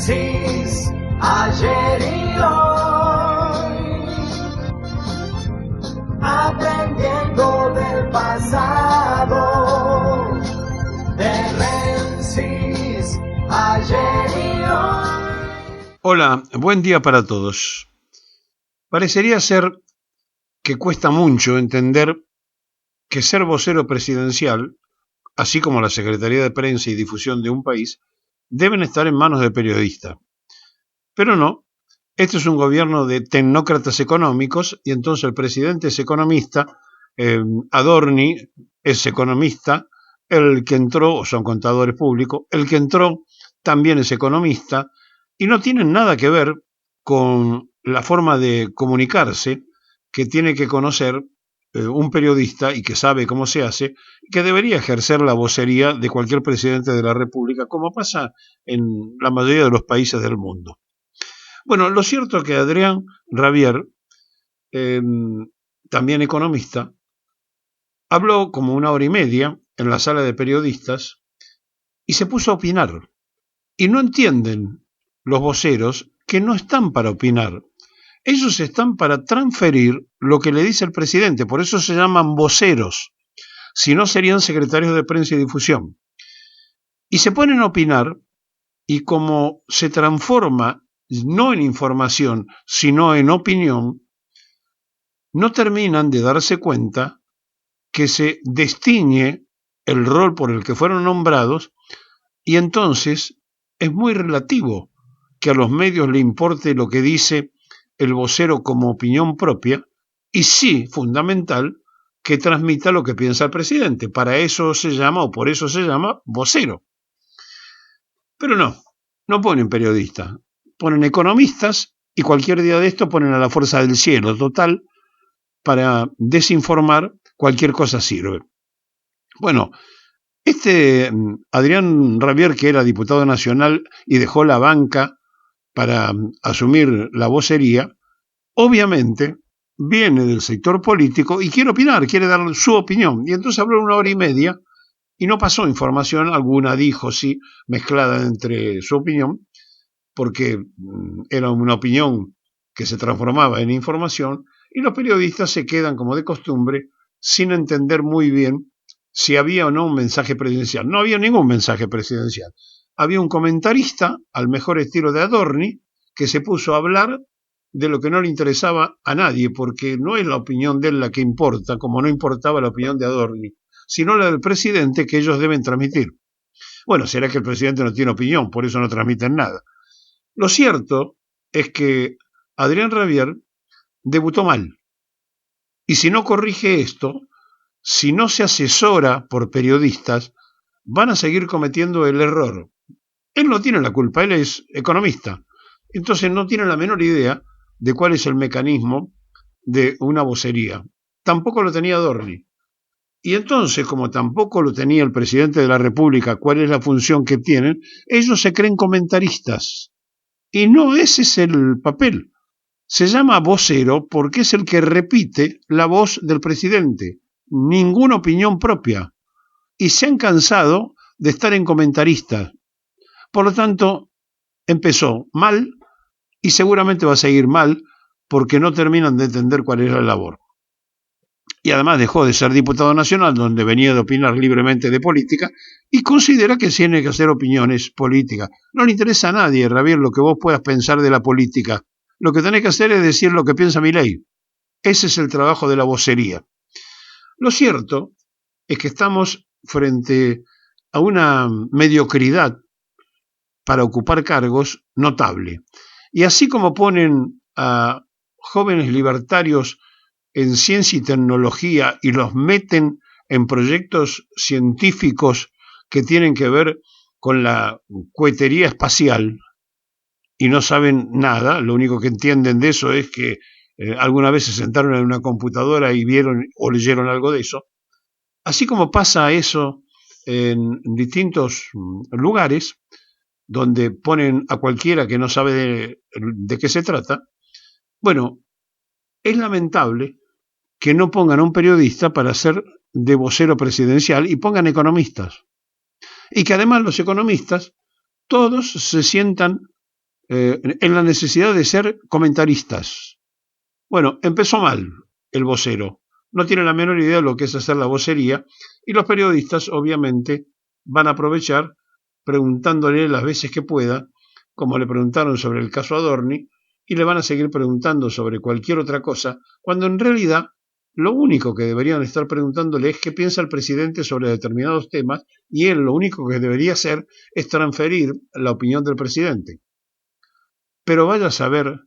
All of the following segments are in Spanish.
Menzies, ayer y hoy, aprendiendo del pasado. De Menzies, ayer y hoy. Hola, buen día para todos. Parecería ser que cuesta mucho entender que ser vocero presidencial, así como la Secretaría de Prensa y Difusión de un país, deben estar en manos del periodista. Pero no, este es un gobierno de tecnócratas económicos y entonces el presidente es economista, Adorni es economista, el que entró, son contadores públicos, el que entró también es economista y no tienen nada que ver con la forma de comunicarse que tiene que conocer un periodista y que sabe cómo se hace, que debería ejercer la vocería de cualquier presidente de la República, como pasa en la mayoría de los países del mundo. Bueno, lo cierto es que Adrián Rabier, también economista, habló como 1 hora y media en la sala de periodistas y se puso a opinar. Y no entienden los voceros que no están para opinar. Ellos están para transferir lo que le dice el presidente, por eso se llaman voceros, si no serían secretarios de prensa y difusión. Y se ponen a opinar y como se transforma no en información, sino en opinión, no terminan de darse cuenta que se destiñe el rol por el que fueron nombrados y entonces es muy relativo que a los medios le importe lo que dice el vocero como opinión propia, y sí, fundamental, que transmita lo que piensa el presidente. Para eso se llama, o por eso se llama, vocero. Pero no ponen periodistas, ponen economistas, y cualquier día de esto ponen a la fuerza del cielo, total, para desinformar, cualquier cosa sirve. Bueno, Adrián Rabier, que era diputado nacional y dejó la banca para asumir la vocería, obviamente viene del sector político y quiere opinar, quiere dar su opinión. Y entonces habló 1 hora y media y no pasó información alguna, dijo sí, mezclada entre su opinión, porque era una opinión que se transformaba en información, y los periodistas se quedan, como de costumbre, sin entender muy bien si había o no un mensaje presidencial. No había ningún mensaje presidencial. Había un comentarista, al mejor estilo de Adorni, que se puso a hablar de lo que no le interesaba a nadie, porque no es la opinión de él la que importa, como no importaba la opinión de Adorni, sino la del presidente que ellos deben transmitir. Bueno, será que el presidente no tiene opinión, por eso no transmiten nada. Lo cierto es que Adrián Rabier debutó mal. Y si no corrige esto, si no se asesora por periodistas, van a seguir cometiendo el error. Él no tiene la culpa, él es economista. Entonces no tiene la menor idea de cuál es el mecanismo de una vocería. Tampoco lo tenía Adorni. Y entonces, como tampoco lo tenía el presidente de la República, cuál es la función que tienen, ellos se creen comentaristas. Y no, ese es el papel. Se llama vocero porque es el que repite la voz del presidente. Ninguna opinión propia. Y se han cansado de estar en comentaristas. Por lo tanto, empezó mal y seguramente va a seguir mal porque no terminan de entender cuál es la labor. Y además dejó de ser diputado nacional, donde venía de opinar libremente de política, y considera que tiene que hacer opiniones políticas. No le interesa a nadie, Rabier, lo que vos puedas pensar de la política. Lo que tenés que hacer es decir lo que piensa Milei. Ese es el trabajo de la vocería. Lo cierto es que estamos frente a una mediocridad para ocupar cargos notable. Y así como ponen a jóvenes libertarios en ciencia y tecnología y los meten en proyectos científicos que tienen que ver con la cohetería espacial y no saben nada, lo único que entienden de eso es que alguna vez se sentaron en una computadora y vieron o leyeron algo de eso. Así como pasa eso en distintos lugares, donde ponen a cualquiera que no sabe de qué se trata, bueno, es lamentable que no pongan a un periodista para ser de vocero presidencial y pongan economistas. Y que además los economistas todos se sientan en la necesidad de ser comentaristas. Bueno, empezó mal el vocero. No tiene la menor idea de lo que es hacer la vocería y los periodistas obviamente van a aprovechar preguntándole las veces que pueda, como le preguntaron sobre el caso Adorni, y le van a seguir preguntando sobre cualquier otra cosa, cuando en realidad lo único que deberían estar preguntándole es qué piensa el presidente sobre determinados temas, y él lo único que debería hacer es transferir la opinión del presidente. Pero vaya a saber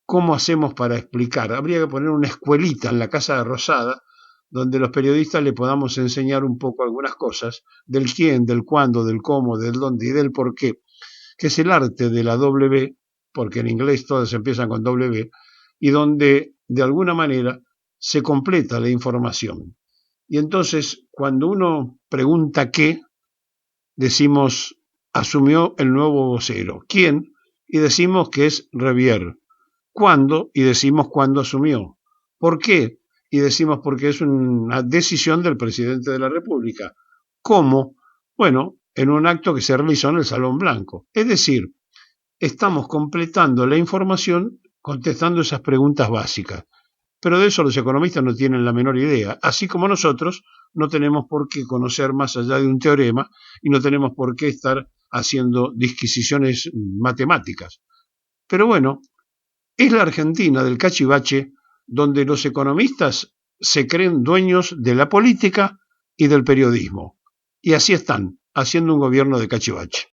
cómo hacemos para explicar. Habría que poner una escuelita en la Casa de Rosada donde los periodistas le podamos enseñar un poco algunas cosas del quién, del cuándo, del cómo, del dónde y del por qué, que es el arte de la W, porque en inglés todas empiezan con W, y donde de alguna manera se completa la información. Y entonces, cuando uno pregunta qué, decimos, asumió el nuevo vocero. ¿Quién? Y decimos que es Revier. ¿Cuándo? Y decimos cuándo asumió. ¿Por qué? Y decimos porque es una decisión del presidente de la República. ¿Cómo? Bueno, en un acto que se realizó en el Salón Blanco. Es decir, estamos completando la información contestando esas preguntas básicas. Pero de eso los economistas no tienen la menor idea, así como nosotros no tenemos por qué conocer más allá de un teorema y no tenemos por qué estar haciendo disquisiciones matemáticas. Pero bueno, es la Argentina del cachivache donde los economistas se creen dueños de la política y del periodismo. Y así están, haciendo un gobierno de cachivache.